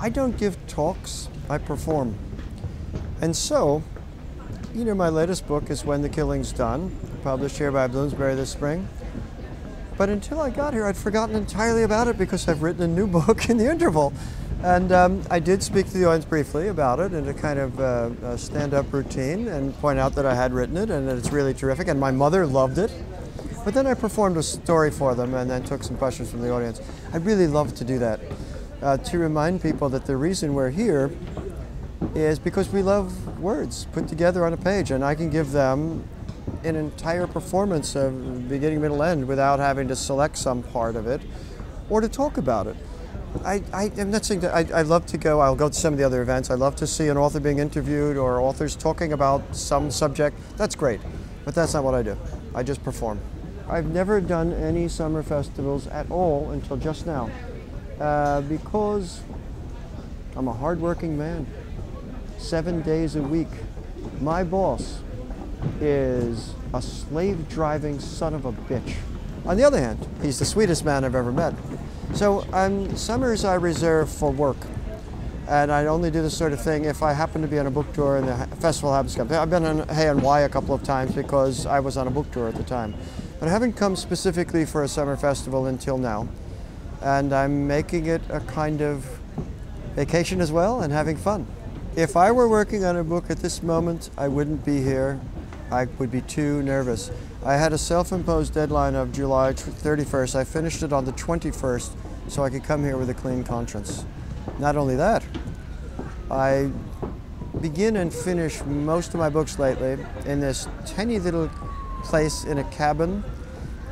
I don't give talks, I perform. And so, you know, my latest book is When the Killing's Done, published here by Bloomsbury this spring. But until I got here, I'd forgotten entirely about it because I've written a new book in the interval. And I did speak to the audience briefly about it in a kind of stand-up routine and point out that I had written it and that it's really terrific. And my mother loved it. But then I performed a story for them and then took some questions from the audience. I really love to do that, to remind people that the reason we're here is because we love words put together on a page, and I can give them an entire performance of beginning, middle, end without having to select some part of it or to talk about it. I'm not saying that I love to go, I'll go to some of the other events, I love to see an author being interviewed or authors talking about some subject. That's great, but that's not what I do. I just perform. I've never done any summer festivals at all until just now because I'm a hardworking man, 7 days a week. My boss is a slave-driving son of a bitch. On the other hand, he's the sweetest man I've ever met. So summers I reserve for work, and I only do this sort of thing if I happen to be on a book tour and the festival happens to come. I've been on Hay and Y a couple of times because I was on a book tour at the time. But I haven't come specifically for a summer festival until now, and I'm making it a kind of vacation as well and having fun. If I were working on a book at this moment, I wouldn't be here. I would be too nervous. I had a self-imposed deadline of July 31st. I finished it on the 21st so I could come here with a clean conscience. Not only that, I begin and finish most of my books lately in this tiny little place in a cabin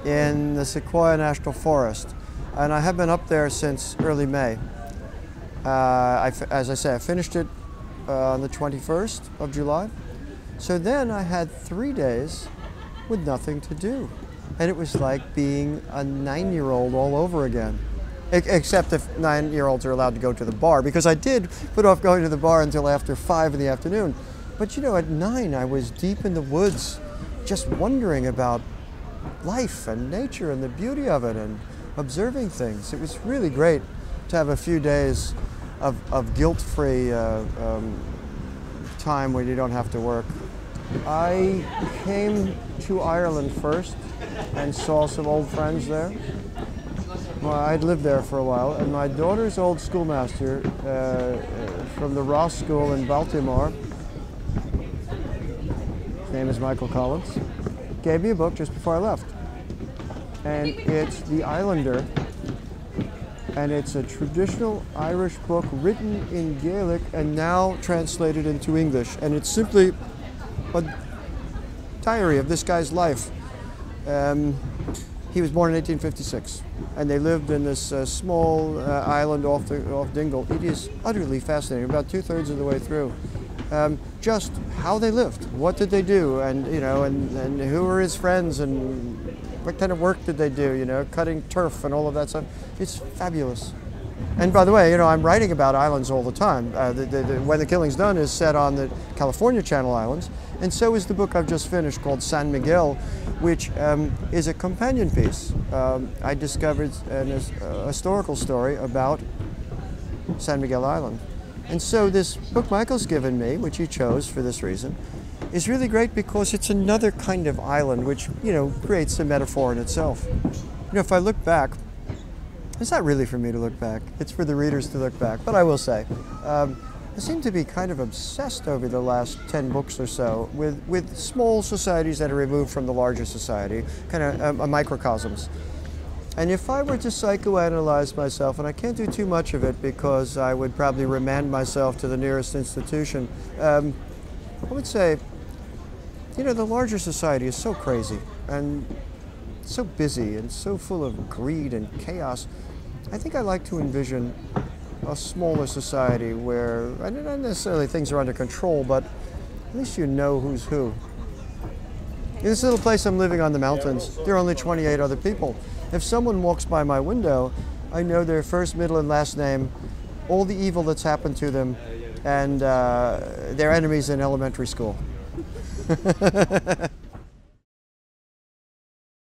in the Sequoia National Forest. And I have been up there since early May. As I say, I finished it on the 21st of July. So then I had 3 days with nothing to do. And it was like being a 9-year-old all over again. Except if 9-year-olds are allowed to go to the bar, because I did put off going to the bar until after 5 in the afternoon. But you know, at 9 I was deep in the woods, just wondering about life and nature and the beauty of it and observing things. It was really great to have a few days of guilt-free time when you don't have to work. I came to Ireland first and saw some old friends there. Well, I'd lived there for a while, and my daughter's old schoolmaster from the Ross School in Baltimore, his name is Michael Collins, gave me a book just before I left. And it's The Islander, and it's a traditional Irish book written in Gaelic and now translated into English. And it's simply a diary of this guy's life. He was born in 1856, and they lived in this small island off Dingle. It is utterly fascinating, about 2/3 of the way through. Just how they lived, what did they do, and you know, and who were his friends, and what kind of work did they do, you know, cutting turf and all of that stuff. It's fabulous. And by the way, you know, I'm writing about islands all the time. When the Killing's Done is set on the California Channel Islands, and so is the book I've just finished called San Miguel, which is a companion piece. I discovered a historical story about San Miguel Island. And so this book Michael's given me, which he chose for this reason, is really great because it's another kind of island which, you know, creates a metaphor in itself. You know, if I look back, it's not really for me to look back, it's for the readers to look back, but I will say, I seem to be kind of obsessed over the last 10 books or so with small societies that are removed from the larger society, kind of microcosms. And if I were to psychoanalyze myself, and I can't do too much of it because I would probably remand myself to the nearest institution, I would say, you know, the larger society is so crazy and so busy and so full of greed and chaos. I think I like to envision a smaller society where, not necessarily things are under control, but at least you know who's who. In this little place I'm living on the mountains, there are only 28 other people. If someone walks by my window, I know their first, middle, and last name, all the evil that's happened to them, and their enemies in elementary school.